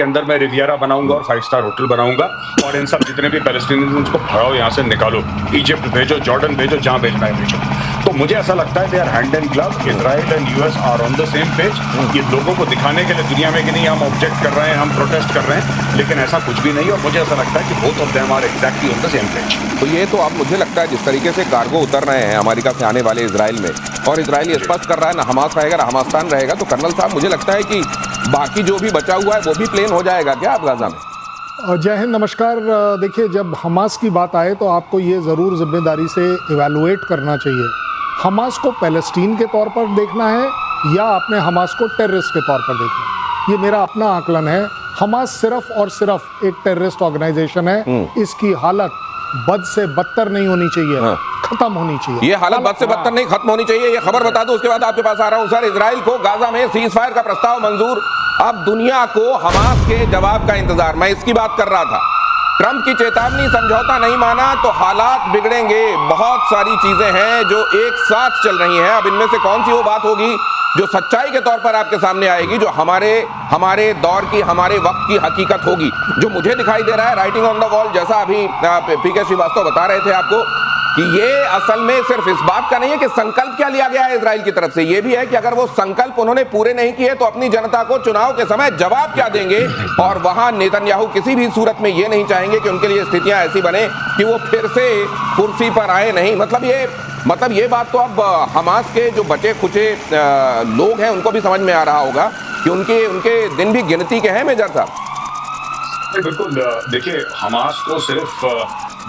के अंदर मैं रिवियरा बनाऊंगा और 5 स्टार होटल बनाऊंगा और इन सब जितने भी पैलेस्टीनियंस को भगाओ, यहाँ से निकालो, इजिप्ट भेजो, जॉर्डन भेजो, जहां भेजना है भेजो। तो मुझे ऐसा लगता है they are hand in glove, Israel and US are on the same page. ये लोगों को दिखाने के लिए दुनिया में कि नहीं हम ऑब्जेक्ट कर रहे हैं, हम प्रोटेस्ट कर रहे हैं, लेकिन ऐसा कुछ भी नहीं। और मुझे ऐसा लगता है कि both of them are exactly on the same page. तो ये तो अब मुझे लगता है जिस तरीके से कार्गो उतर रहे हैं अमेरिका से आने वाले इजराइल में, और इजराइल स्पष्ट कर रहा है ना हमास रहेगा ना हमास्तान रहेगा, तो कर्नल साहब मुझे लगता है कि बाकी जो भी बचा हुआ है वो भी प्लेन हो जाएगा क्या आप गाजा में? जय हिंद, नमस्कार। देखिए, जब हमास की बात आए तो आपको ये ज़रूर जिम्मेदारी से इवैल्यूएट करना चाहिए, हमास को पैलेस्टीन के तौर पर देखना है या आपने हमास को टेररिस्ट के तौर पर देखना है। ये मेरा अपना आकलन है। हमास सिर्फ और सिर्फ एक टेररिस्ट ऑर्गेनाइजेशन है। इसकी हालत बद से बदतर नहीं होनी चाहिए, खत्म होनी चाहिए। ये हालत बद से बदतर नहीं, खत्म होनी चाहिए। ये खबर बता दूं, उसके बाद आपके पास आ रहा हूं। सर, इजराइल को गाजा में सीज फायर का प्रस्ताव मंजूर। अब दुनिया को हमास के जवाब का इंतजार, मैं इसकी बात कर रहा था। ट्रंप की चेतावनी, समझौता नहीं माना तो हालात बिगड़ेंगे। बहुत सारी चीजें हैं जो एक साथ चल रही हैं। अब इनमें से कौन सी वो बात होगी जो सच्चाई के तौर पर आपके सामने आएगी, जो हमारे दौर की, हमारे वक्त की हकीकत होगी। जो मुझे दिखाई दे रहा है राइटिंग ऑन द वॉल, जैसा अभी पीके श्रीवास्तव बता रहे थे आपको, कि ये असल में सिर्फ इस बात का नहीं है कि संकल्प क्या लिया गया है इजराइल की तरफ से, ये भी है कि अगर वो संकल्प उन्होंने पूरे नहीं किए तो अपनी जनता को चुनाव के समय जवाब क्या देंगे। और वहां नेतन्याहू किसी भी सूरत में ये नहीं चाहेंगे कि उनके लिए स्थितियां ऐसी बने कि वो फिर से कुर्सी पर आए नहीं। मतलब ये बात तो अब हमास के जो बचे खुचे लोग हैं उनको भी समझ में आ रहा होगा कि उनके दिन भी गिनती के हैं। मेजर साहब, बिल्कुल। देखिए, हमास को सिर्फ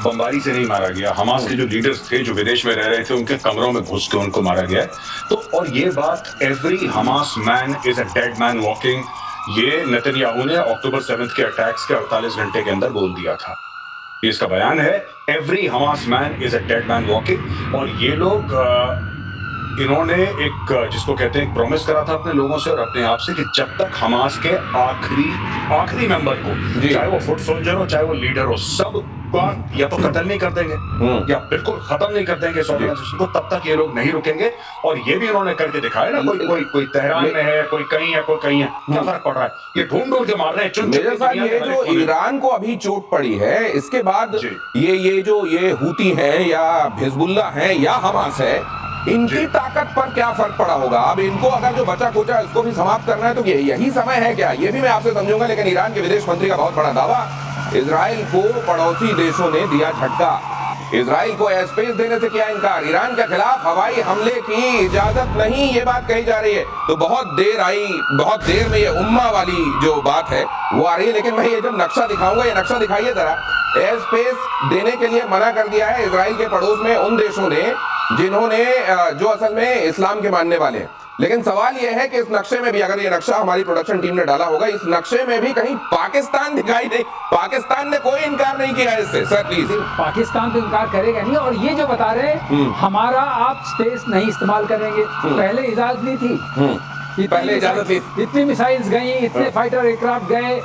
बमबारी से नहीं मारा गया। हमास के जो लीडर्स थे जो विदेश में रह रहे थे उनके कमरों में घुस के उनको मारा गया। तो और ये बात every Hamas man is a dead man walking, ये नेतन्याहू ने अक्टूबर 7 के अटैक्स के 48 घंटे के अंदर बोल दिया था। ये इसका बयान है, every Hamas man is a dead man walking. और ये लोग इन्होंने एक जिसको कहते हैं प्रॉमिस करा था अपने लोगों से और अपने आप से कि जब तक हमास के आखिरी मेंबर को, चाहे वो फुट सोल्जर हो चाहे वो लीडर हो, सब या तो कत्ल नहीं कर देंगे या बिल्कुल खत्म नहीं कर देंगे इस ऑर्गेनाइजेशन को, तब तक ये लोग नहीं रुकेंगे। और ये भी इन्होंने करके दिखाया ना, कोई तेहरान में है, कोई कहीं है, कोई कहीं है, क्या फर्क पड़ रहा है? ये ढूंढ के मार रहे हैं। मेरे साथ ये जो ईरान को अभी चोट पड़ी है, इसके बाद ये हूती है या हिजबुल्लाह है या हमास है, इनकी ताकत पर क्या फर्क पड़ा होगा? अब इनको अगर जो बचा खोचा है उसको भी समाप्त करना है तो यही समय है क्या? ये भी मैं आपसे समझूंगा। लेकिन ईरान के विदेश मंत्री का बहुत बड़ा दावा, इजराइल को पड़ोसी देशों ने दिया झटका, इजराइल को एयर स्पेस देने से किया इनकार, ईरान के खिलाफ हवाई हमले की इजाजत नहीं, ये बात कही जा रही है। तो बहुत देर में ये उम्मा वाली जो बात है वो आ रही है। लेकिन मैं ये जब नक्शा दिखाऊंगा, ये नक्शा दिखाइए जरा, एयर स्पेस देने के लिए मना कर दिया है इजराइल के पड़ोस में उन देशों ने जिन्होंने जो असल में इस्लाम के मानने वाले हैं। लेकिन सवाल यह है कि इस नक्शे में भी, अगर ये नक्शा हमारी प्रोडक्शन टीम ने डाला होगा, इस नक्शे में भी कहीं पाकिस्तान दिखाई नहीं। पाकिस्तान ने कोई इनकार नहीं किया इससे। Sir please. पाकिस्तान तो इनकार करेगा नहीं। और ये जो बता रहे हैं हमारा आप स्पेस नहीं इस्तेमाल करेंगे, पहले इजाजत नहीं थी। पहले इजाजत थी, इतनी मिसाइल्स गई, इतने फाइटर एयरक्राफ्ट गए,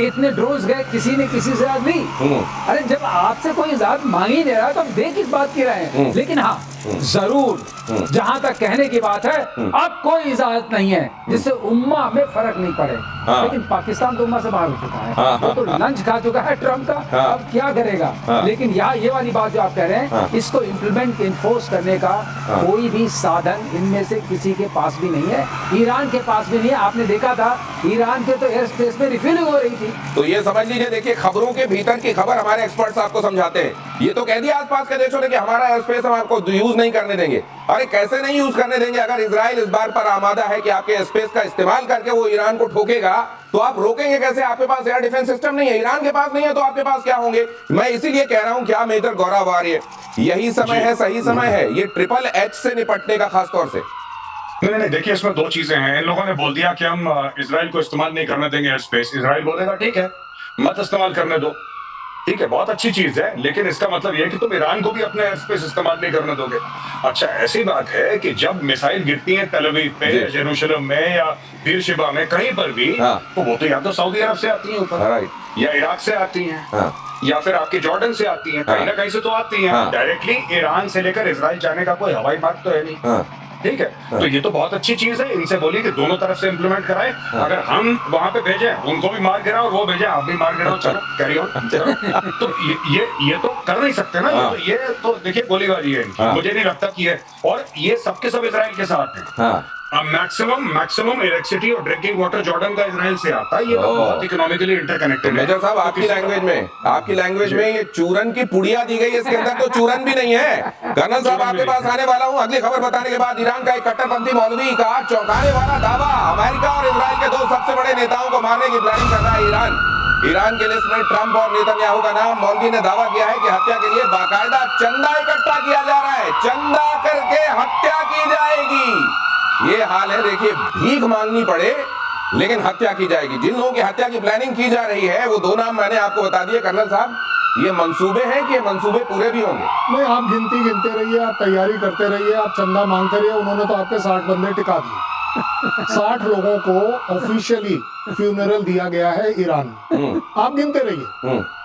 इतने ड्रोन्स गए, किसी ने किसी से इजाजत ली। अरे जब आपसे कोई इजाजत मांग ही नहीं रहा तो हम देख किस बात की रहे हैं। लेकिन हाँ, जरूर जहां तक कहने की बात है, अब कोई इजाजत नहीं है जिससे उम्मा में फर्क नहीं पड़े। लेकिन पाकिस्तान तो उम्मा से बाहर हो चुका है, वो तो लंच खा चुका है ट्रम्प का, अब क्या करेगा? लेकिन यहाँ ये वाली बात जो आप कह रहे हैं, इसको इम्प्लीमेंट इन्फोर्स करने का कोई भी साधन इनमें से किसी के पास भी नहीं है, ईरान के पास भी नहीं है। आपने देखा था ईरान के तो एयर स्पेस में रिफ्यूलिंग हो रही थी। तो ये समझ लीजिए, देखिए खबरों के भीतर की खबर हमारे एक्सपर्ट्स आपको समझाते हैं। ये तो कह दिया आसपास के देशों ने कि हमारा एयर स्पेस हम आपको यूज नहीं करने देंगे। अरे कैसे नहीं यूज करने देंगे? अगर इजराइल इस बार पर आमादा है कि आपके स्पेस का इस्तेमाल करके वो ईरान को ठोकेगा, तो आप रोकेंगे कैसे? आपके पास एयर डिफेंस सिस्टम नहीं है, ईरान के पास नहीं है, तो आपके पास क्या होंगे? मैं इसीलिए कह रहा हूं, क्या मेजर गौरव आ रही है, यही समय है, सही समय है ये ट्रिपल एच से निपटने का, खास तौर से। नहीं, देखिए इसमें दो चीजें हैं। इन लोगों ने बोल दिया कि हम इजराइल को इस्तेमाल नहीं करने देंगे एयर स्पेस। इजराइल बोलेगा ठीक है, मत इस्तेमाल करने दो, ठीक है, बहुत अच्छी चीज है, लेकिन इसका मतलब यह है कि तुम ईरान को भी अपने एयर स्पेस इस्तेमाल नहीं करने दोगे। अच्छा, ऐसी बात है कि जब मिसाइल गिरती है तल अवीव पे, जेरूशलम में या बीरशेबा में, कहीं पर भी, तो वो तो या तो सऊदी अरब से आती है ऊपर, या इराक से आती है, या फिर आपके जॉर्डन से आती हैं, कहीं ना कहीं से तो आती हैं। डायरेक्टली ईरान से लेकर इजराइल जाने का कोई हवाई मार्ग तो है नहीं। ठीक है, तो ये तो बहुत अच्छी चीज है। इनसे बोलिए कि दोनों तरफ से इंप्लीमेंट कराए। अगर हम वहां पे भेजे, उनको भी मार गिराओ, और वो भेजे आप भी मार गिराओ, चलो कैरी ऑन। तो ये तो कर नहीं सकते ना। ये तो देखिए गोलीबारी है। मुझे नहीं लगता कि है, और ये सबके सब इजराइल के साथ हैं। मैक्सिमम इलेक्ट्रिसिटी और ड्रिंकिंग वाटर जॉर्डन का इजराइल से आता है। ये तो बहुत इकोनॉमिकली इंटरकनेक्टेड है। मेजर साहब, आपकी लैंग्वेज में ये चूरन की पुड़िया दी गई है, इसके अंदर तो चूरन भी नहीं है। कर्नल साहब, आपके पास आने वाला हूं अगली खबर बताने के बाद। ईरान का एक कट्टरपंथी मौलवी का चौंकाने वाला दावा, अमेरिका और इजराइल के दो सबसे बड़े नेताओं को मारने की प्लानिंग कर रहा है ईरान की लिस्ट में ट्रंप और नेतन्याहू का नाम। मौलवी ने दावा किया है कि हत्या के लिए बाकायदा चंदा इकट्ठा किया जा रहा है, चंदा करके हत्या की जाएगी। ये हाल है, देखिए, भीख मांगनी पड़े लेकिन हत्या की जाएगी। जिन लोगों की हत्या की प्लानिंग की जा रही है वो दो नाम मैंने आपको बता दिए कर्नल साहब। ये मंसूबे हैं कि ये मंसूबे पूरे भी होंगे? नहीं, आप गिनती गिनते रहिए, आप तैयारी करते रहिए, आप चंदा मांगते रहिए। उन्होंने तो आपके 60 बंदे टिका दिए। 60 लोगों को ऑफिशियली फ्यूनरल दिया गया है ईरान में। आप गिनते रहिए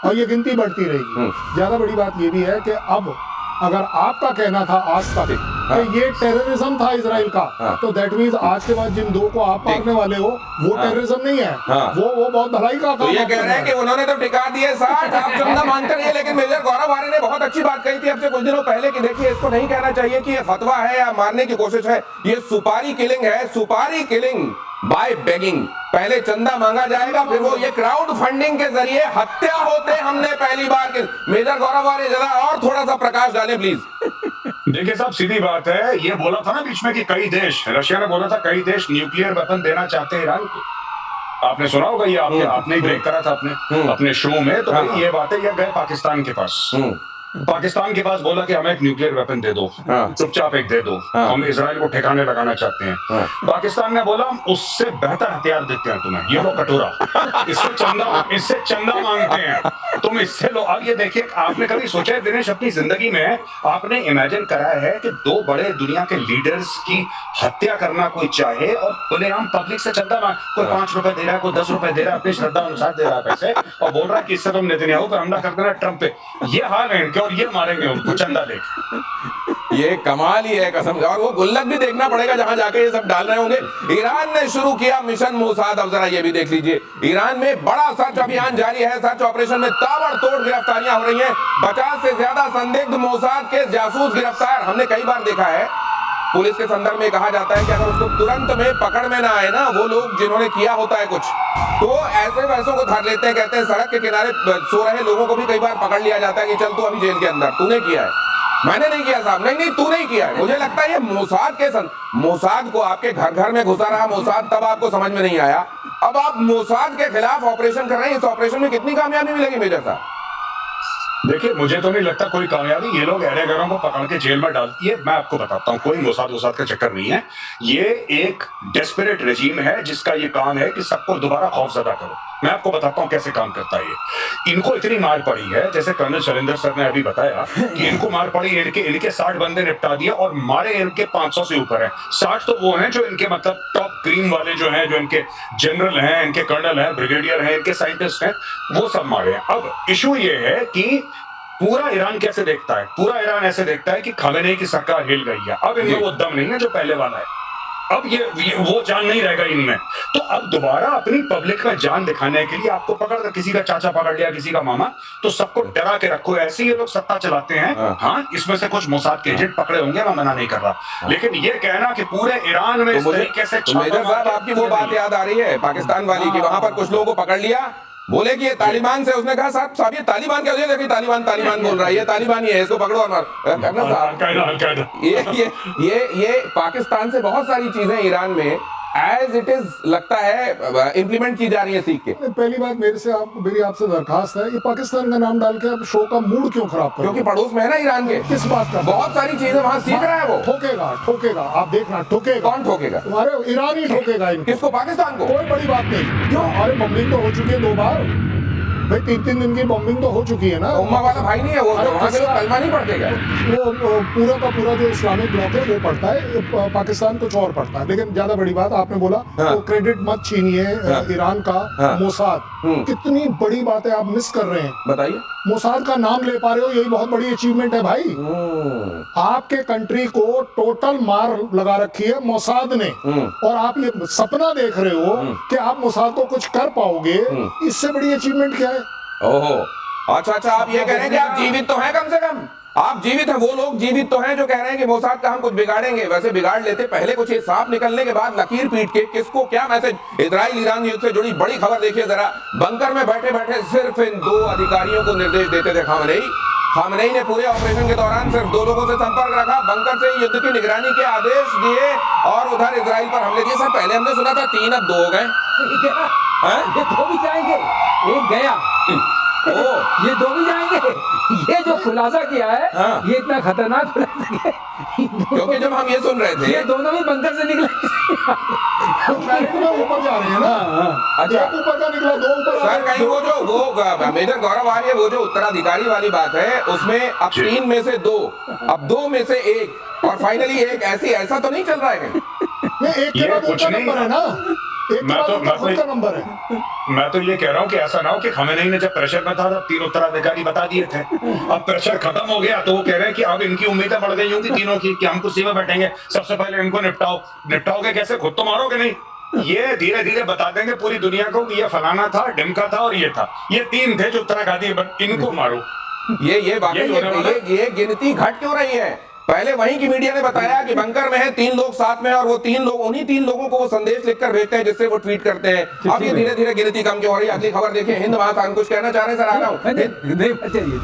और ये गिनती बढ़ती रहेगी। ज्यादा बड़ी बात ये भी है कि अब अगर आपका कहना था आज तक कि ये टेररिज्म था इजराइल का, तो दैट मींस आज के बाद जिन दो को आप मारने वाले हो वो टेररिज्म नहीं है, वो बहुत भलाई का काम। तो ये कह रहे हैं कि उन्होंने तो टिका दिए 60, आप चंदा मांगते रहिए। लेकिन मेजर गौरव आर्य ने बहुत अच्छी बात कही थी अब से कुछ दिनों पहले कि देखिए, इसको नहीं कहना चाहिए कि ये फतवा है या मारने की कोशिश है, ये सुपारी किलिंग है, सुपारी किलिंग बाय बेगिंग। पहले चंदा मांगा जाएगा, फिर वो ये क्राउड फंडिंग के जरिए हत्या होते हमने पहली बार के। मेजर गौरव आर्य, जरा और थोड़ा सा प्रकाश डालें प्लीज। देखिए साहब, सीधी बात है, ये बोला था ना बीच में कि कई देश, रशिया ने बोला था कई देश न्यूक्लियर वेपन देना चाहते हैं ईरान को। आपने सुना होगा, ये आपने ही ब्रेक करा था अपने शो में। तो भाई ये बात है, ये गए पाकिस्तान के पास बोला कि हमें एक न्यूक्लियर वेपन दे दो, चुपचाप एक दे दो, हम इजराइल को ठिकाने लगाना चाहते हैं। पाकिस्तान ने बोला हम उससे बेहतर हथियार देते हैं तुम्हें, ये लो कटोरा, इससे चंदा मांगते हैं तुम, इससे लो। अब ये देखिए, आपने कभी सोचा है दिनेश अपनी जिंदगी में, आपने इमेजिन करा है कि दो बड़े दुनिया के लीडर्स की हत्या करना कोई चाहे और बोले हम पब्लिक से चंदा मांग, कोई 5 रुपए दे रहा है, कोई 10 रुपए दे रहा है, अपनी श्रद्धा अनुसार दे रहा है पैसे, और बोल रहा है कि इससे तुम नेतन्याहू पर हमला कर देना, ट्रंप पे। ये हाल है इनके, और ये मारेंगे उनको चंदा देख। ये कमाल ही है कसम। और वो गुल्लक भी देखना पड़ेगा जहां जाके ये सब डाल रहे होंगे। ईरान ने शुरू किया मिशन मोसाद। अब जरा ये भी देख लीजिए, ईरान में बड़ा सर्च अभियान जारी है। सर्च ऑपरेशन में ताबड़तोड़ गिरफ्तारियां हो रही हैं। 50 से ज्यादा संदिग्ध मोसाद के जासूस गिरफ्तार। हमने कई बार देखा है, पुलिस के संदर्भ में कहा जाता है कि अगर उसको तुरंत में पकड़ में ना आए ना वो लोग जिन्होंने किया होता है कुछ, तो ऐसे वैसों को धर लेते हैं। कहते हैं सड़क के किनारे सो रहे लोगों को भी कई बार पकड़ लिया जाता है कि चल तू अभी जेल के अंदर, तूने किया है। मैंने नहीं किया साहब, नहीं तू नहीं किया है। मुझे लगता है ये मोसाद को आपके घर घर में घुसा रहा मोसाद, तब आपको समझ में नहीं आया। अब आप मोसाद के खिलाफ ऑपरेशन कर रहे हैं, इस ऑपरेशन में कितनी कामयाबी मिलेगी मेजर साहब? देखिए, मुझे तो नहीं लगता कोई कामयाबी। ये लोग अहदेगारों को पकड़ के जेल में डाल, ये मैं आपको बताता हूँ, कोई मोसाद का चक्कर नहीं है। ये एक डेस्परेट रेजीम है जिसका ये काम है कि सबको दोबारा खौफजदा करो। मैं आपको बताता हूँ कैसे काम करता है ये। इनको इतनी मार पड़ी है, जैसे कर्नल शैलेंद्र सर ने अभी बताया कि इनको मार पड़ी, इनके 60 बंदे निपटा दिए और मारे इनके 500 से ऊपर है। 60 तो वो हैं जो इनके मतलब टॉप क्रीम वाले जो हैं, जो इनके जनरल हैं, इनके कर्नल हैं, ब्रिगेडियर हैं, इनके साइंटिस्ट हैं, वो सब मारे हैं। अब इशू ये है कि पूरा ईरान कैसे देखता है, पूरा ईरान ऐसे देखता है कि खामेनेई की सरकार हिल गई है। अब इनमें वो दम नहीं है जो पहले वाला है। अब ये वो जान नहीं रहेगा इनमें। तो अब दोबारा अपनी पब्लिक में जान दिखाने के लिए आपको पकड़ कर, किसी का चाचा पकड़ लिया, किसी का मामा, तो सबको डरा के रखो। ऐसे ये लोग सत्ता चलाते हैं। हाँ, इसमें से कुछ मोसाद के एजेंट पकड़े होंगे, मैं मना नहीं कर रहा, लेकिन ये कहना कि पूरे ईरान में इस तरीके से मेजर साहब, आपकी वो बात याद आ रही है पाकिस्तान वाली की, वहां पर कुछ लोगों को पकड़ लिया, बोले कि ये तालिबान से, उसने कहा साहब ये तालिबान क्या, देखिए तालिबान बोल रहा है, ये तालिबान ही है, इसको पकड़ो और मारो। ये पाकिस्तान से बहुत सारी चीजें ईरान में एज इट इज लगता है इंप्लीमेंट की जा रही है सीख के। पहली बात मेरी आपसे दरखास्त है, ये पाकिस्तान का नाम डाल के अब शो का मूड क्यों खराब कर? क्योंकि पड़ोस में है ना ईरान के। किस बात का? बहुत सारी चीजें वहां सीख रहा है वो। ठोकेगा, आप देखना ठोकेगा। कौन ठोकेगा? तुम्हारे ईरान ही ठोकेगा इनको। किसको? पाकिस्तान को? कोई बड़ी बात नहीं। क्यों? अरे बम्बिंग तो हो चुकी है 2 बार भाई, 3 दिन की बॉम्बिंग तो हो चुकी है ना। उम्मा वाला भाई नहीं है वो, वहां के लोग कलमा नहीं पढ़ते क्या? वो पूरा का पूरा जो इस्लामिक ब्लॉक है वो पढ़ता है, पाकिस्तान कुछ और पढ़ता है। लेकिन ज्यादा बड़ी बात आपने बोला, तो क्रेडिट मत छीनिए ईरान का। मोसाद कितनी बड़ी बात है, आप मिस कर रहे हैं। बताइए। मोसाद का नाम ले पा रहे हो, यही बहुत बड़ी अचीवमेंट है भाई। आपके कंट्री को टोटल मार लगा रखी है मोसाद ने, और आप ये सपना देख रहे हो कि आप मोसाद को कुछ कर पाओगे, इससे बड़ी अचीवमेंट क्या है? ओहो, अच्छा, आप ये कह रहे हैं कि आप जीवित तो हैं, कम से कम आप जीवित हैं। वो लोग जीवित तो हैं जो कह रहे हैं कि मोसाद का हम कुछ बिगाड़ेंगे। वैसे बिगाड़ लेते पहले कुछ। ये सांप निकलने के बाद लकीर पीट के किसको क्या मैसेज। इजराइल ईरान युद्ध से जुड़ी बड़ी खबर देखिए जरा। बंकर में बैठे बैठे सिर्फ इन 2 अधिकारियों को निर्देश देते थे खामनेई ने पूरे ऑपरेशन के दौरान सिर्फ 2 लोगों से संपर्क रखा, बंकर से युद्ध की निगरानी के आदेश दिए और उधर इजराइल पर हमले दिए। सर पहले हमने सुना था 3, अब 2 हो गए। ये 2 भी जाएंगे, एक गया। ये 2 भी जाएंगे। ये जो खुलासा किया है, ये इतना खतरनाक खुलासा है क्योंकि जब हम ये सुन रहे थे ये दोनों भी बंकर से निकले। ऊपर जा रहे हैं ना। अच्छा, एक ऊपर का निकला, 2 ऊपर। सर कहीं वो मेजर गौरव आर्य वो जो उत्तराधिकारी वाली बात है, उसमें अब 3 में से 2, अब 2 में से 1 और फाइनली 1, ऐसा तो नहीं चल रहा है? एक के बाद ऊपर नंबर है ना, एक के बाद ऊपर का नंबर है। मैं तो ये कह रहा हूँ कि ऐसा ना हो कि खमेनेई ने जब प्रेशर में था तब 3 उत्तराधिकारी बता दिए थे, अब प्रेशर खत्म हो गया तो वो कह रहे हैं कि अब इनकी उम्मीदें बढ़ गई होंगी तीनों की कि हम कुर्सी में बैठेंगे, सबसे पहले इनको निपटाओगे कैसे, खुद तो मारोगे नहीं। ये धीरे धीरे बता देंगे पूरी दुनिया को कि ये फलाना था, ढिमका था और ये था, ये 3 थे जो उत्तराधिकारी, इनको मारो। ये वाकई ये गिनती घट क्यों रही है? पहले वहीं की मीडिया ने बताया कि बंकर में है 3 लोग साथ में, और वो 3 लोग, उन्हीं 3 लोगों को वो संदेश लिखकर भेजते हैं जिससे वो ट्वीट करते हैं। अब ये धीरे धीरे गिनती कम क्यों हो रही है? अगली खबर देखिए, हिंद महासागर, कुछ कहना चाह रहे हैं सर? आ रहा हूँ।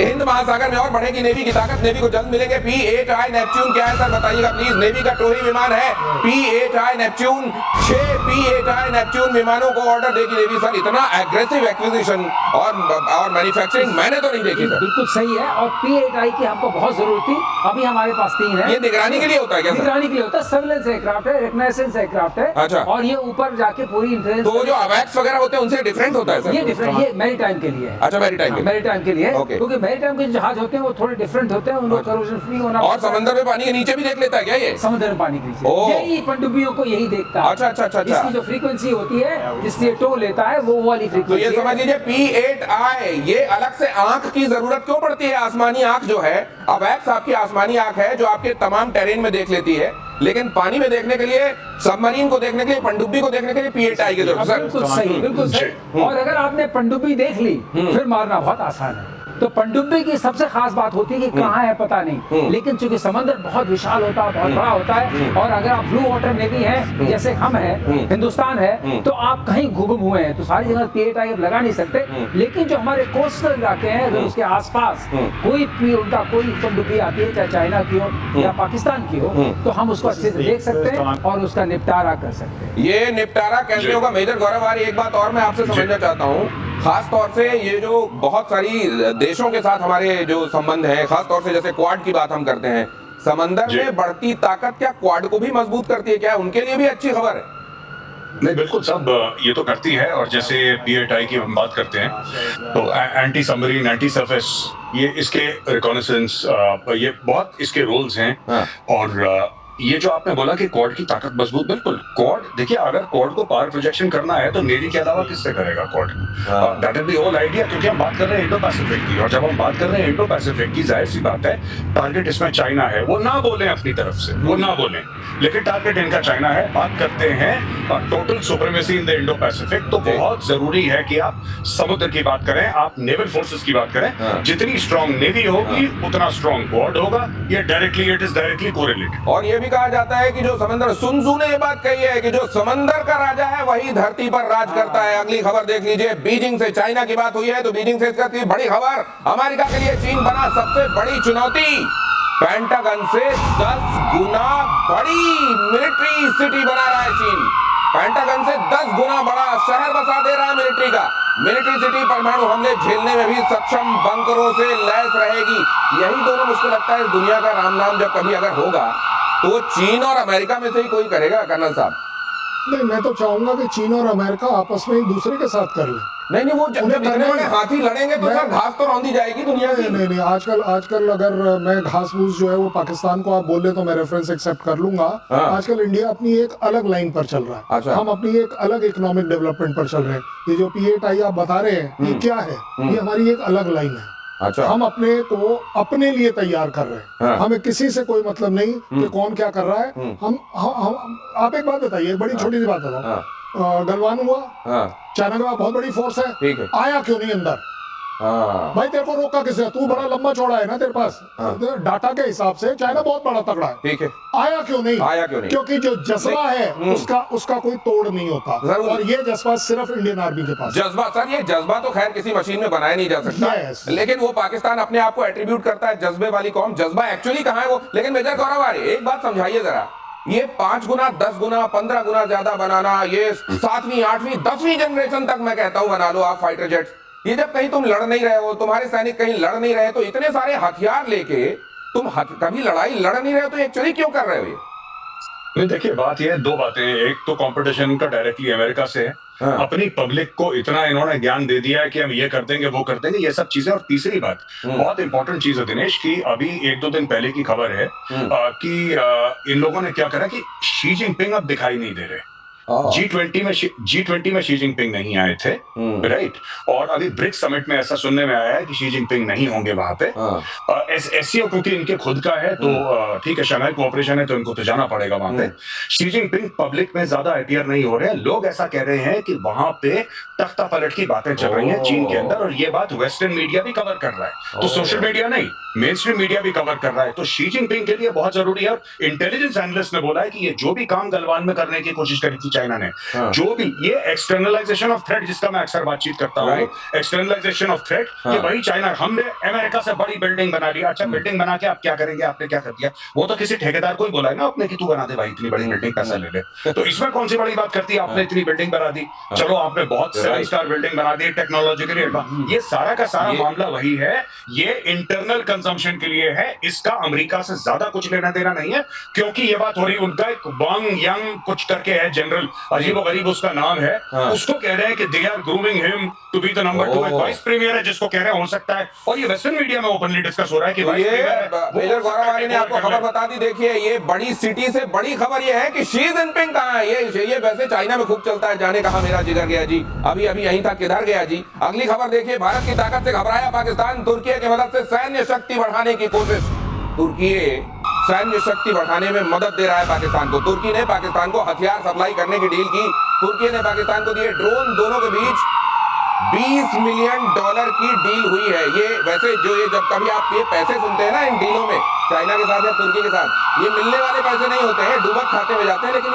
हिंद महासागर में और बढ़ेगी नेवी की ताकत, नेवी को जल्द मिलेंगे P-8I नेपच्यून। क्या है सर बताइएगा प्लीज। नेवी का टोही विमान है P-8I नेपच्यून। 6 P-8I नेपच्यून विमानों को ऑर्डर देगी नेवी। सर इतना एग्रेसिव एक्विजिशन और मैन्युफैक्चरिंग मैंने तो नहीं देखी सर। बिल्कुल सही है, और P-8I की हमको बहुत जरूरत थी, अभी हमारे पास 3 है। ये निगरानी के लिए होता है क्या? निगरानी के लिए होता है, सर्वेलेंस एयरक्राफ्ट है, रिकॉग्निशंस एयरक्राफ्ट है। अच्छा। और ये ऊपर जाके पूरी इंटेलिजेंस। तो जो अवैक्स वगैरह होते हैं उनसे डिफरेंट होता है सर? ये डिफरेंट, ये मैरीटाइम के लिए है। अच्छा, मैरीटाइम के लिए, ओके। क्योंकि मैरीटाइम के जहाज होते हैं वो थोड़े डिफरेंट होते हैं, उनको करोजन फ्री होना। और समंदर में पानी के नीचे भी देख लेता है क्या ये? समुद्र में पानी के नीचे यही पनडुब्बियों को यही देखता है। अच्छा। इसकी जो फ्रीक्वेंसी होती है जिससे टो लेता है वो वाली तो फ्रीक्वेंसी। ये समझ लीजिए P-8I, ये अलग से आंख की जरूरत क्यों पड़ती है? आसमानी आंख जो है, अवैक्स आपकी आसमानी आंख है जो आपके तमाम टेरेन में देख लेती है, लेकिन पानी में देखने के लिए, सबमरीन को देखने के लिए, पनडुब्बी को देखने के लिए P-8I की जरूरत है। बिल्कुल सही, बिल्कुल सही। और अगर आपने पनडुब्बी देख ली फिर मारना बहुत आसान है। तो पनडुब्बी की सबसे खास बात होती है कि कहाँ है पता नहीं, लेकिन चूंकि समंदर बहुत विशाल होता है, बहुत बड़ा होता है, और अगर आप ब्लू वाटर नेवी है जैसे हम हैं, हिंदुस्तान है, तो आप कहीं गुम हुए हैं तो सारी जगह P-8I आप लगा नहीं सकते। लेकिन जो हमारे कोस्टल इलाके हैं, अगर उसके आसपास कोई पनडुब्बी आती है, चाहे चाइना की हो या पाकिस्तान की हो, तो हम उसको अच्छे से देख सकते हैं और उसका निपटारा कर सकते हैं। ये निपटारा कैसे होगा? मेजर गौरव आर्य, एक बात और मैं आपसे समझना चाहता हूँ, खास तौर से ये जो बहुत सारी देशों के साथ हमारे जो संबंध है, खास तौर से जैसे क्वाड की बात हम करते हैं, समंदर में बढ़ती ताकत क्या क्वाड को भी मजबूत करती है? क्या उनके लिए भी अच्छी खबर है? नहीं, बिल्कुल सब ये तो करती है। और जैसे P-8I की हम बात करते हैं तो एंटी सबमरीन, एंटी सरफेस, ये इसके रिकॉनेसेंस, ये बहुत इसके रोल्स हैं। और ये जो आपने बोला कि क्वाड की ताकत मजबूत, बिल्कुल क्वाड, देखिए अगर क्वाड को पावर प्रोजेक्शन करना है तो नेवी के अलावा किससे करेगा Quad? That is the whole idea. क्योंकि हम बात कर रहे हैं इंडो पैसिफिक की, और जब हम बात कर रहे हैं इंडो पैसिफिक की, जाहिर सी बात है टारगेट इसमें चाइना है। वो ना बोले अपनी तरफ से, वो ना बोले, लेकिन टारगेट इनका चाइना है। बात करते हैं total supremacy in the Indo Pacific, तो बहुत जरूरी है कि आप समुद्र की बात करें, आप नेवल फोर्सेस की बात करें। जितनी स्ट्रॉन्ग नेवी होगी उतना स्ट्रॉन्ग क्वाड होगा। ये directly, it is directly correlated. और ये भी कहा जाता है कि जो समंदर, सुन त्सू ने ये बात कही है कि जो समंदर का राजा है वही धरती पर राज करता है। अगली खबर देख लीजिए, बीजिंग से चाइना की बात हुई है तो बीजिंग से इसका बड़ी खबर, अमेरिका के लिए चीन बना सबसे बड़ी चुनौती। पेंटागन से 10 गुना बड़ी मिलिट्री सिटी बना रहा है चीन। पेंटागन से 10 गुना बड़ा शहर बसा दे रहा है मिलिट्री का। मिलिट्री सिटी परमाणु हमले झेलने में भी सक्षम, बंकरों से लैस रहेगी। यही दोनों, मुझको लगता है इस दुनिया का राम नाम जब कभी अगर होगा तो वो चीन और अमेरिका में से ही कोई करेगा कर्नल साहब। नहीं, मैं तो चाहूंगा कि चीन और अमेरिका आपस में एक दूसरे के साथ कर लें। नहीं, वो जब इतने बड़े हाथी लड़ेंगे तो सर घास तो रौंदी जाएगी दुनिया की। नहीं, आजकल अगर मैं घास फूस जो है वो पाकिस्तान को आप बोले तो मैं रेफरेंस एक्सेप्ट कर लूंगा। आजकल इंडिया अपनी एक अलग लाइन पर चल रहा है। अच्छा। हम अपनी एक अलग इकोनॉमिक डेवलपमेंट पर चल रहे हैं। ये जो P-8I आप बता रहे हैं, ये क्या है? ये हमारी एक अलग लाइन है। अच्छा। हम अपने को अपने लिए तैयार कर रहे हैं। हाँ। हमें किसी से कोई मतलब नहीं कि कौन क्या कर रहा है। हम आप एक बात बताइए, एक बड़ी छोटी सी बात बताओ। गलवान हुआ, हाँ चाइना के पास बहुत बड़ी फोर्स है, ठीक है। आया क्यों नहीं अंदर? हाँ भाई तेरे को रोका किसने? तू बड़ा लंबा चौड़ा है ना, तेरे पास डाटा के हिसाब से चाइना बहुत बड़ा तगड़ा है, ठीक है। आया क्यों नहीं? आया क्यों नहीं? क्योंकि जो जज्बा है उसका कोई तोड़ नहीं होता, जरूर। और ये जज्बा सिर्फ इंडियन आर्मी के पास है। जज्बा सर, ये जज्बा तो खैर किसी मशीन में बनाया नहीं जा सकता। Yes. लेकिन वो पाकिस्तान अपने आप को एट्रीब्यूट करता है जज्बे वाली कौम। जज्बा एक्चुअली कहाँ है वो? लेकिन मेजर गौरव आर्य, एक बात समझाइए जरा, ये 5 गुना 10 गुना 15 गुना ज्यादा बनाना, ये 7वीं 8वीं 10वीं जनरेशन तक मैं कहता हूं बना लो आप फाइटर जेट्स। ये जब कहीं तुम लड़ नहीं रहे हो, तुम्हारे सैनिक कहीं लड़ नहीं रहे, तो इतने सारे हथियार लेके तुम कभी लड़ाई लड़ नहीं रहे हो, तो एक्चुअली क्यों कर रहे हो ये? नहीं, देखिए बात ये है, दो बातें हैं। एक तो कंपटीशन का डायरेक्टली अमेरिका से है। हाँ। अपनी पब्लिक को इतना इन्होंने ज्ञान दे दिया है कि हम ये कर देंगे वो कर देंगे, ये सब चीजें। और तीसरी बात बहुत इंपॉर्टेंट चीज है दिनेश, की अभी 1-2 दिन पहले की खबर है कि इन लोगों ने क्या करा कि शी जिनपिंग अब दिखाई नहीं दे रहे। G20 में शी जिनपिंग नहीं आए थे, राइट। और अभी ब्रिक्स समिट में ऐसा सुनने में आया है कि शी जिनपिंग नहीं होंगे वहां पे। SCO क्योंकि इनके खुद का है तो ठीक है, शंघाई कोऑपरेशन है तो इनको तो जाना पड़ेगा वहां पे। शी जिनपिंग पब्लिक में ज्यादा अपीयर नहीं हो रहे हैं। लोग ऐसा कह रहे हैं कि वहां पे तख्ता पलट की बातें चल रही हैं चीन के अंदर, और ये बात वेस्टर्न मीडिया भी कवर कर रहा है। तो सोशल मीडिया नहीं, मेन स्ट्रीम मीडिया भी कवर कर रहा है। तो शी जिनपिंग के लिए बहुत जरूरी है। इंटेलिजेंस एनालिस्ट ने बोला है कि ये जो भी काम गलवान में करने की कोशिश करी थी चाइना ने, जो भी ये एक्सटर्नलाइजेशन ऑफ थ्रेट, जिसका मैं अक्सर बातचीत करता हूँ, एक्सटर्नलाइजेशन ऑफ थ्रेट, ये वही चाइना। हमने अमेरिका से बड़ी बिल्डिंग बना ली, अच्छा बिल्डिंग बना के आप क्या करेंगे, आपने क्या कर दिया? वो तो किसी ठेकेदार को ही बोला है ना आपने कि तू बना दे भाई इतनी बड़ी बिल्डिंग, पैसा ले ले। तो इसमें कौन सी बड़ी बात करती है? आपने इतनी बिल्डिंग बना दी, चलो आपने बहुत 7 स्टार बिल्डिंग बना दी, टेक्नोलॉजिकली एडवांस। ये सारा का सारा मामला वही है, ये इंटरनल कंजम्पशन के लिए है। इसका अमेरिका से ज्यादा कुछ लेना देना नहीं है, क्योंकि ये बात हो रही, उनका एक वांग यंग कुछ करके है जनरल, अजीबो गरीब उसका नाम है, उसको कह रहे हैं कि they are grooming him to be the number 2। Vice premier है जिसको कह रहे हैं हो सकता है, और ये वेस्टर्न मीडिया में ओपनली डिस्कस हो रहा है कि वाइस प्रीमियर है। मेजर गौरव आर्य ने आपको खबर बता दी। देखिए, ये बड़ी सिटी से बड़ी खबर ये है कि शी जिनपिंग कहां है। ये वैसे चाइना में खूब चलता है, जाने कहां मेरा जिगर गया जी, अभी यहीं था, किधर गया जी। अगली खबर देखिए, भारत की ताकत से घबराया पाकिस्तान, तुर्की की मदद से सैन्य शक्ति बढ़ाने की कोशिश। तुर्की सैन्य शक्ति बढ़ाने में मदद दे रहा है पाकिस्तान को। तुर्की ने पाकिस्तान को हथियार सप्लाई करने की डील की। तुर्की ने पाकिस्तान को दिए ड्रोन। दोनों के बीच $20 मिलियन की डील हुई है। ये वैसे जो ये जब कभी आप ये पैसे सुनते हैं ना इन डीलों में, चाइना के साथ या तुर्की के साथ, ये मिलने वाले पैसे नहीं होते हैं, डूबक खाते में जाते हैं। लेकिन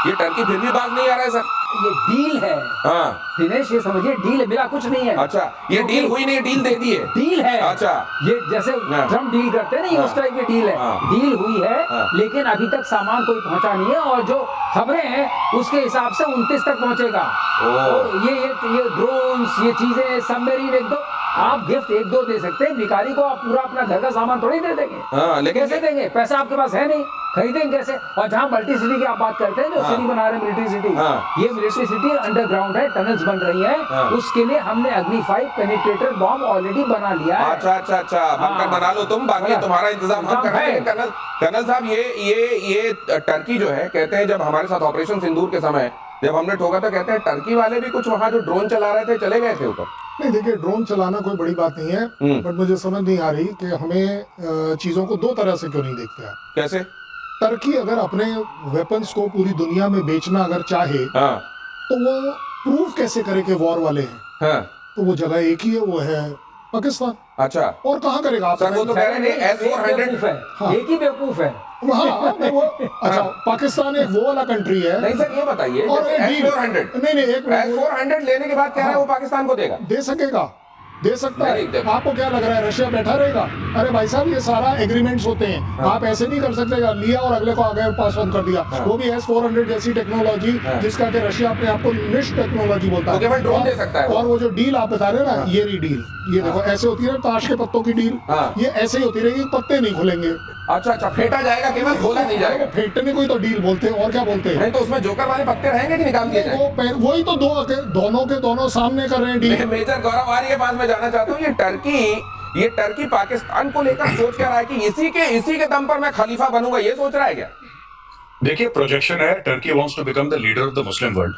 ये टर्की फिर भी बात नहीं आ रहा है सर। ये डील है। हाँ दिनेश, ये समझिए डील है, मिला कुछ नहीं है। अच्छा, ये डील हुई नहीं, डील दे दी है। डील है। अच्छा, ये जैसे ट्रम्प डील करते हैं ना, ये उस टाइप की डील है। डील हुई है, लेकिन अभी तक सामान कोई पहुंचा नहीं है, और जो खबरें हैं उसके हिसाब से 29 तक पहुंचेगा। तो ये ड्रोन्स, ये चीजें, सबमरीन, एक दो आप गिफ्ट 1-2 दे सकते हैं, भिखारी को आप पूरा अपना घर का सामान थोड़ी दे देंगे। लेकिन कैसे देंगे? पैसा आपके पास है नहीं, खरीदेंगे कैसे? और जहाँ मल्टी सिटी की आप बात करते हैं, जो सिटी बना रहे हैं मिलिट्री सिटी, ये मिलिट्री सिटी अंडरग्राउंड है, टनल्स बन रही है। उसके लिए हमने अग्नि 5 पेनिट्रेटर बॉम्ब ऑलरेडी बना लिया है। अच्छा, बनकर बना लो तुम, बाकी तुम्हारा इंतजाम हम कर रहे हैं। कर्नल साहब, ये टर्की जो है, कहते हैं जब हमारे साथ ऑपरेशन सिंदूर के समय जब हमने ठोका था, कहते हैं टर्की वाले भी कुछ वहां जो ड्रोन चला रहे थे चले गए थे ऊपर। नहीं, देखिए ड्रोन चलाना कोई बड़ी बात नहीं है, बट मुझे समझ नहीं आ रही कि हमें चीजों को 2 तरह से क्यों नहीं देखते आप। कैसे? टर्की अगर अपने वेपन्स को पूरी दुनिया में बेचना अगर चाहे, तो वो प्रूव कैसे करे कि वॉर वाले हैं? तो वो जगह एक ही है, वो है पाकिस्तान। अच्छा, और कहाँ करेगा आप? सर वो तो कह रहे हैं S-400 है। हाँ। एक ही बेवकूफ है। वो अच्छा, पाकिस्तान एक वो वाला कंट्री है। नहीं सर, ये बताइए, और S-400 नहीं, एक S-400 लेने के बाद क्या है, वो पाकिस्तान को देगा? दे सकेगा, दे सकता है। आपको क्या लग रहा है रशिया बैठा रहेगा? अरे भाई साहब, ये सारा एग्रीमेंट्स होते हैं। आप ऐसे नहीं कर सकते, लिया और अगले को आगे पास ऑन कर दिया। वो भी S-400 जैसी टेक्नोलॉजी, जिसका कि रशिया अपने आप को निश टेक्नोलॉजी बोलता है, ड्रोन दे सकता है। और वो जो डील आप बता रहे हैं ना, ये डील, ये देखो ऐसे होती है ताश के पत्तों की डील, ये ऐसे ही होती रहेगी, पत्ते नहीं खुलेंगे। अच्छा, फेंटा जाएगा केवल, खोला नहीं जाएगा। फेंटने को ही तो डील बोलते हैं, और क्या बोलते हैं? नहीं तो उसमें जोकर वाले पत्ते रहेंगे कि निकाल दिए जाएंगे? वही तो दोनों के दोनों सामने कर रहे हैं डील। मेजर गौरव आर्य के पास मैं जाना चाहता हूँ, ये टर्की पाकिस्तान को लेकर सोच क्या रहा है कि इसी के दम पर मैं खलीफा बनूंगा, ये सोच रहा है क्या? देखिए, प्रोजेक्शन है Turkey wants to become the leader of the Muslim world,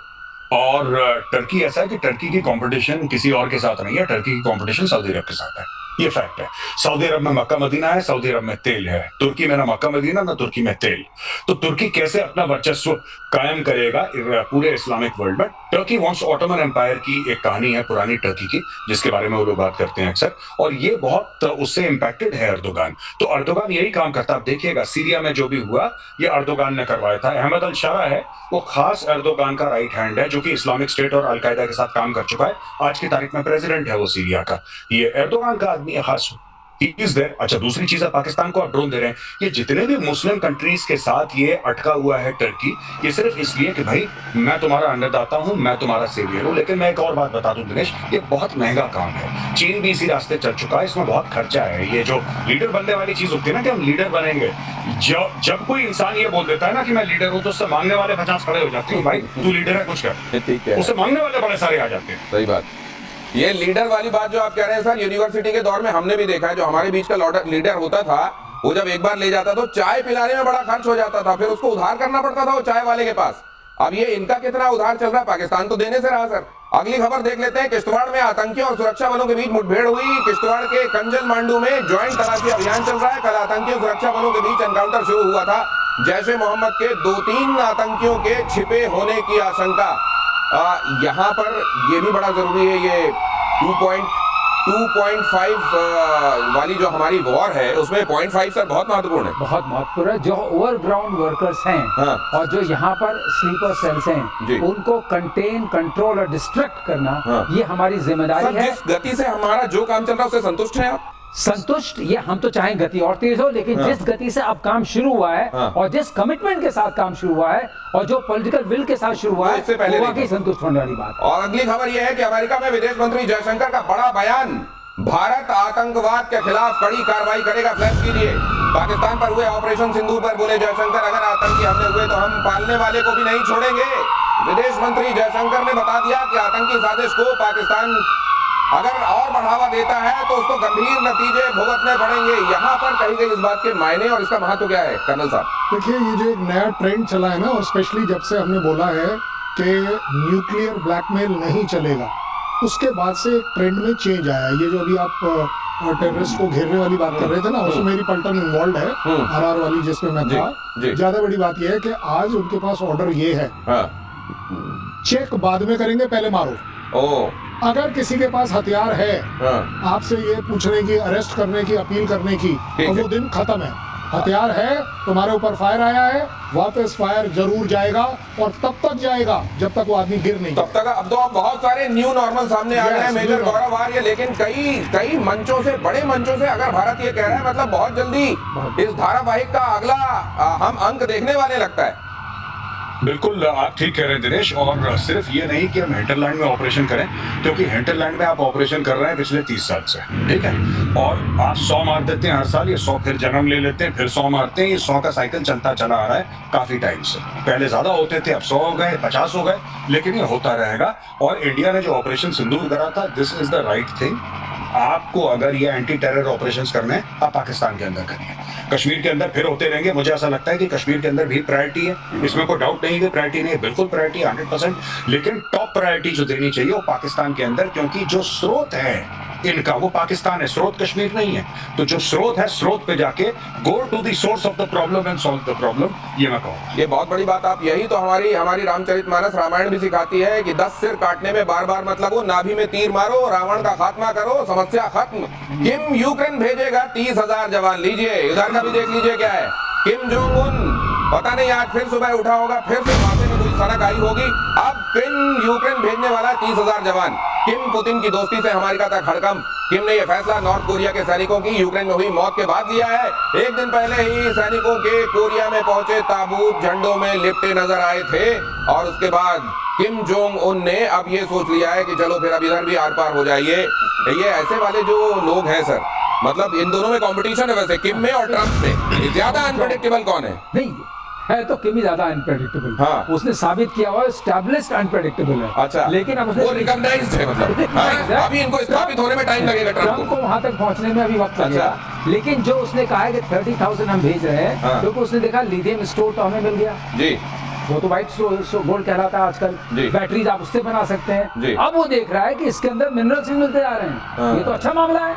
और टर्की ऐसा है कि टर्की की कंपटीशन किसी और के साथ नहीं है, टर्की की कंपटीशन सऊदी अरब के साथ है। ये फैक्ट है। सऊदी अरब में मक्का मदीना है, सऊदी अरब में तेल है। तुर्की में ना मक्का मदीना ना तुर्की में तेल। तो तुर्की कैसे अपना वर्चस्व कायम करेगा पूरे इस्लामिक वर्ल्ड में? टर्की वांट्स ऑटोमन एम्पायर की एक कहानी है पुरानी टर्की की, जिसके बारे में वो लोग बात करते हैं अक्सर, और ये बहुत उससे इम्पैक्टेड है अर्दोगान। तो अर्दोगान यही काम करता है। आप देखिएगा सीरिया में जो भी हुआ ये अर्दोगान ने करवाया था। अहमद अल शारा है वो खास अर्दोगान का राइट हैंड है, जो कि इस्लामिक स्टेट और अलकायदा के साथ काम कर चुका है। आज की तारीख में प्रेसिडेंट है वो सीरिया का। ये अर्दोगान का आदमी है खास। अच्छा, दूसरी चीज है, पाकिस्तान को आप ड्रोन दे रहे हैं। ये जितने भी मुस्लिम कंट्रीज के साथ ये अटका हुआ है टर्की, ये सिर्फ इसलिए कि भाई मैं तुम्हारा अन्नदाता हूं, मैं तुम्हारा सेवियर हूं। लेकिन मैं एक और बात बता दूं दिनेश, ये बहुत महंगा काम है। चीन भी इसी रास्ते चल चुका है, इसमें बहुत खर्चा है। ये जो लीडर बनने वाली चीज होती है ना कि हम लीडर बनेंगे, जब कोई इंसान ये बोल देता है ना कि मैं लीडर हूं, तो उससे मांगने वाले 50 खड़े हो जाते हैं, भाई तू लीडर है, कुछ कर। ठीक है, उससे मांगने वाले बड़े सारे आ जाते हैं। सही बात। ये लीडर वाली बात जो आप कह रहे हैं सर, यूनिवर्सिटी के दौर में हमने भी देखा है। जो हमारे बीच का लीडर होता था, वो जब एक बार ले जाता तो चाय पिलाने में बड़ा खर्च हो जाता था, फिर उसको उधार करना पड़ता था वो चाय वाले के पास। अब ये इनका कितना उधार चल रहा है? पाकिस्तान तो देने से रहा सर। अगली खबर देख लेते हैं। किश्तवाड़ में आतंकियों और सुरक्षा बलों के बीच मुठभेड़ हुई। किश्तवाड़ के कंजल मांडू में ज्वाइंट तलाशी अभियान चल रहा है। कल आतंकियों और सुरक्षा बलों के बीच एनकाउंटर शुरू हुआ था। जैश-ए मोहम्मद के 2-3 आतंकियों के छिपे होने की आशंका। यहाँ पर ये भी बड़ा जरूरी है, ये 2.5 वाली जो हमारी वॉर है उसमें 0.5 सर बहुत महत्वपूर्ण है। बहुत महत्वपूर्ण है। जो ओवरग्राउंड वर्कर्स हैं, हाँ। और जो यहाँ पर स्लीपर सेल्स जी। हैं, उनको कंटेन, कंट्रोल और डिस्ट्रैक्ट करना, हाँ। ये हमारी जिम्मेदारी सर, है। जिस गति से हमारा जो काम चल रहा है उससे संतुष्ट हैं आप? संतुष्ट, ये हम तो चाहें गति और तेज हो, लेकिन हाँ। जिस गति से अब काम शुरू हुआ है, हाँ। और जिस कमिटमेंट के साथ काम शुरू हुआ है, और जो पॉलिटिकल विल के साथ शुरू हुआ वो है, इससे पहले वो नहीं वाकई संतुष्ट होने वाली बात है। और अगली खबर यह है कि अमेरिका में विदेश मंत्री जयशंकर का बड़ा बयान। भारत आतंकवाद के खिलाफ कड़ी कार्रवाई करेगा। फ्लैश कीजिए। पाकिस्तान पर हुए ऑपरेशन सिंदूर पर बोले जयशंकर, अगर आतंकी हमले हुए तो हम पालने वाले को भी नहीं छोड़ेंगे। विदेश मंत्री जयशंकर ने बता दिया कि आतंकी साजिश को पाकिस्तान अगर और बढ़ावा देता है तो उसको गंभीर नतीजे भुगतने पड़ेंगे। यहाँ पर कही गई इस बात के मायने और इसका महत्व क्या है कर्नल साहब? देखिए, ये जो एक नया ट्रेंड चला है ना, और स्पेशली जब से हमने बोला है कि न्यूक्लियर ब्लैकमेल नहीं चलेगा, उसके बाद से एक ट्रेंड में चेंज आया है। ये जो अभी आप टेररिस्ट को घेरने वाली बात कर रहे थे ना, उसमें मेरी पलटन इन्वॉल्व है, आरआर वाली जिसमें मैं था। ज्यादा बड़ी बात यह है कि आज उनके पास ऑर्डर ये है, चेक बाद में करेंगे, पहले मारो। अगर किसी के पास हथियार है, आपसे ये पूछने की, अरेस्ट करने की, अपील करने की, तो वो दिन खत्म है। हथियार है, तुम्हारे ऊपर फायर आया है, वापस फायर जरूर जाएगा, और तब तक जाएगा जब तक वो आदमी गिर नहीं। तब तक अब तो आप बहुत सारे न्यू नॉर्मल सामने आ गए हैं, मेजर गौरव आर्य, लेकिन कई मंचों से, बड़े मंचों से अगर भारत ये कह रहा है, मतलब बहुत जल्दी इस धारावाहिक का अगला हम अंक देखने वाले लगता है। बिल्कुल आप ठीक कह रहे हैं दिनेश। और सिर्फ ये नहीं कि हम हिंटरलैंड में ऑपरेशन करें, क्योंकि हिंटरलैंड में आप ऑपरेशन कर रहे हैं पिछले 30 साल से, ठीक है, और आप 100 मार देते हैं हर साल, ये 100 फिर जन्म ले लेते हैं, फिर 100 मारते हैं। ये 100 का साइकिल चलता चला आ रहा है काफी टाइम से। पहले ज्यादा होते थे, अब 100 हो गए, 50 हो गए, लेकिन ये होता रहेगा। और इंडिया ने जो ऑपरेशन सिंदूर करा था, this is the right thing. आपको अगर ये एंटी टेरर ऑपरेशंस करने हैं, आप पाकिस्तान के अंदर करिए। कश्मीर के अंदर फिर होते रहेंगे। मुझे ऐसा लगता है कि कश्मीर के अंदर भी प्रायोरिटी है, इसमें कोई डाउट नहीं है कि प्रायोरिटी नहीं है, बिल्कुल प्रायोरिटी 100%। लेकिन टॉप प्रायोरिटी जो देनी चाहिए वो पाकिस्तान के अंदर, क्योंकि जो स्रोत है इनका वो पाकिस्तान है, स्रोत कश्मीर नहीं है। तो जो स्रोत है, स्रोत पे जाके go to the source of the problem and solve the problem, ये मैं कहूँगा। ये बहुत बड़ी बात। आप यही तो हमारी रामचरितमानस रामायण भी सिखाती है कि 10 सिर काटने में बार बार मत लगो, नाभि में तीर मारो, रावण का खात्मा करो, समस्या खत्म। किम यूक्रेन भेजेगा 30,000 जवान। लीजिए, इधर का भी देख लीजिए क्या है। किम जोंग उन पता नहीं आज फिर सुबह उठा होगा, फिर से माथे में कोई सनक आई होगी। अब किम यूक्रेन भेजने वाला 30,000 जवान। किम पुतिन की दोस्ती से हमारी का हड़कंप। किम ने यह फैसला नॉर्थ कोरिया के सैनिकों की यूक्रेन में हुई मौत के बाद लिया है। एक दिन पहले ही सैनिकों के कोरिया में पहुंचे ताबूत झंडों में लिपटे नजर आए थे, और उसके बाद किम जोंग उन ने अब ये सोच लिया है कि चलो फिर अब इधर भी आर पार हो जाइए। ये ऐसे वाले जो लोग हैं सर, मतलब इन दोनों में कंपटीशन है वैसे, किम में और ट्रंप में। ज्यादा अनप्रेडिक्टेबल कौन है? नहीं है तो किम ही ज्यादा अनप्रेडिक्टेबल। हाँ। उसने साबित किया हुआ एस्टैब्लिश्ड अनप्रेडिक्टेबल है। अच्छा, लेकिन अब उसने वो रिकॉग्नाइज्ड है, मतलब हाँ, अभी इनको स्थापित होने में टाइम लगेगा ट्रंप को वहां तक पहुंचने में अभी वक्त लगेगा। लेकिन जो उसने कहा है कि 30,000 हम भेज रहे हैं, हाँ। क्योंकि उसने देखा लिथियम स्टोर तो हमें मिल गया जी, वो तो व्हाइट गोल्ड कहलाता है आजकल। जी। बैटरीज आप उससे बना सकते जी। हैं। अब वो देख रहा है कि इसके अंदर मिनरल्स भी मिलते जा रहे हैं, ये तो अच्छा मामला है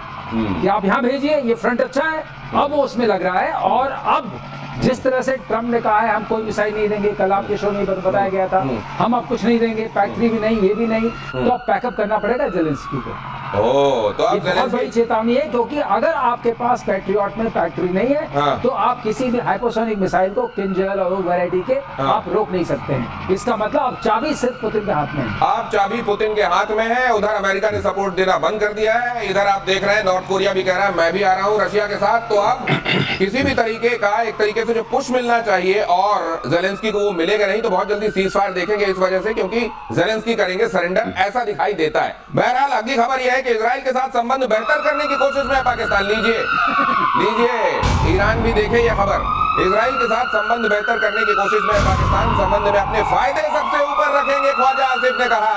कि आप यहाँ भेजिए, ये फ्रंट अच्छा है। अब वो उसमें लग रहा है। और अब जिस तरह से ट्रम्प ने कहा है हम कोई मिसाइल नहीं देंगे, कल आपके शो में बताया गया था, हम अब कुछ नहीं देंगे, पैक-3 भी नहीं, ये भी नहीं, तो अब पैकअप करना पड़ेगा जेलेंस्की को। तो ये अब बहुत बड़ी चेतावनी है, क्योंकि अगर आपके पास पैट्रियट में पैक-3 नहीं है, हाँ। तो आप किसी भी हाइपरसोनिक मिसाइल को किंजल और वैरायटी के आप रोक नहीं सकते हैं। इसका मतलब अब चाबी सिर्फ पुतिन के हाथ में है। आप चाबी पुतिन के हाथ में है। उधर अमेरिका ने सपोर्ट देना बंद कर दिया है, इधर आप देख रहे हैं नॉर्थ कोरिया भी कह रहा है मैं भी आ रहा हूं रशिया के साथ। तो अब किसी भी तरीके का एक तरीके से जो पुश मिलना चाहिए और जेलेंस्की को वो मिलेगा नहीं, तो बहुत जल्दी सीज फायर देखेंगे इस वजह से, क्योंकि जेलेंस्की करेंगे सरेंडर, ऐसा दिखाई देता है। बहरहाल अगली खबर यह है कि इजराइल के साथ संबंध बेहतर करने की कोशिश में है पाकिस्तान। लीजिए ईरान भी देखे ये खबर। इजराइल के साथ संबंध बेहतर करने की कोशिश में है पाकिस्तान, संबंध में अपने फायदे सबसे ऊपर रखेंगे, ख्वाजा आसिफ ने कहा।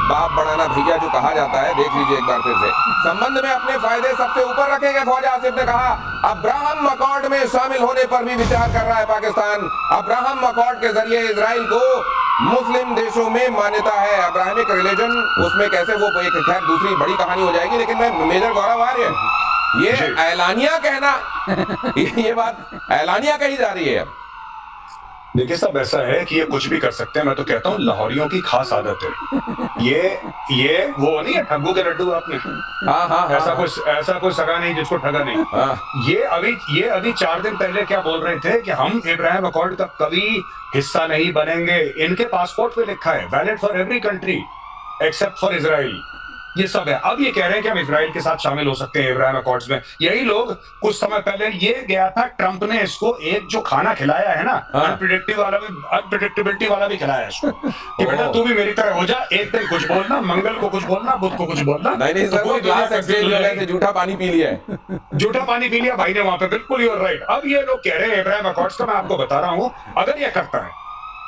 बाप बढ़ाना भैया जो कहा जाता है, देख लीजिए एक बार फिर से। संबंध में अपने फायदे सबसे ऊपर रखेंगे, ख्वाजा आसिफ ने कहा। अब्राहम अकॉर्ड में शामिल होने पर भी विचार कर रहा है पाकिस्तान। अब्राहम अकॉर्ड के जरिए इजराइल को मुस्लिम देशों में मान्यता है। अब्राहमिक रिलीजन, उसमें कैसे वो एक खैर दूसरी बड़ी कहानी हो जाएगी, लेकिन मैं मेजर गौरव आर्य ये ऐलानिया कहना ये बात ऐलानिया कही जा रही है। देखिए सब ऐसा है कि ये कुछ भी कर सकते हैं। मैं तो कहता हूँ लाहौरियों की खास आदत है ये वो नहीं है ठग्गू के लड्डू आपने। हाँ, ऐसा कोई सगा नहीं जिसको ठगा नहीं। ये अभी 4 दिन पहले क्या बोल रहे थे कि हम इब्राहिम अकॉर्ड का कभी हिस्सा नहीं बनेंगे। इनके पासपोर्ट पे लिखा है valid for every country except for Israel. ये सब है। अब ये कह रहे हैं कि हम इजराइल के साथ शामिल हो सकते हैं इब्राहिम अकॉर्ड्स में। यही लोग कुछ समय पहले ये गया था, ट्रंप ने इसको एक जो खाना खिलाया है ना, अनप्रिडिक्टेबिलिटी वाला भी खिलाया है इसको कि बेटा तू भी मेरी तरह हो जा, एक दिन कुछ बोलना, मंगल को कुछ बोलना, बुध को कुछ बोलना। नहीं सर, वो ग्लास एक्सचेंज हो गए थे, झूठा पानी पी लिया है। झूठा पानी पी लिया भाई ने वहां पे, बिल्कुल यू आर राइट। अब ये लोग कह रहे हैं इब्राहिम अकॉर्ड्स का, मैं आपको बता रहा हूं, अगर ये करता है,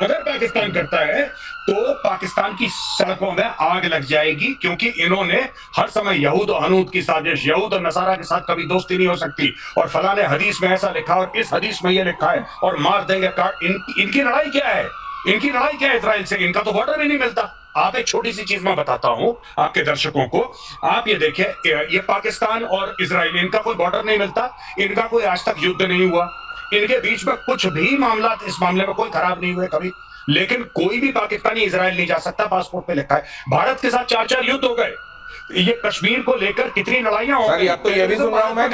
अगर पाकिस्तान करता है तो पाकिस्तान की सड़कों में आग लग जाएगी, क्योंकि इन्होंने हर समय यहूद और हनूद की साजिश, यहूद और नसारा के साथ कभी दोस्ती नहीं हो सकती, और फलाने हदीस में ऐसा लिखा और इस हदीस में ये लिखा है और मार देंगे काट। इनकी लड़ाई क्या है? इनकी लड़ाई क्या है इजराइल से? इनका तो बॉर्डर भी नहीं मिलता। आप एक छोटी सी चीज मैं बताता हूं आपके दर्शकों को, आप ये देखिए, ये पाकिस्तान और इजराइल, इनका कोई बॉर्डर नहीं मिलता, इनका कोई आज तक युद्ध नहीं हुआ, इनके बीच में कुछ भी मामला इस मामले में कोई खराब नहीं हुए कभी, लेकिन कोई भी पाकिस्तानी इजराइल नहीं जा सकता, पासपोर्ट पे लिखा है। भारत के साथ 4 युद्ध हो गए, ये कश्मीर को लेकर कितनी लड़ाइयां हो गई। अब तो ये भी सुन रहा हूं मैं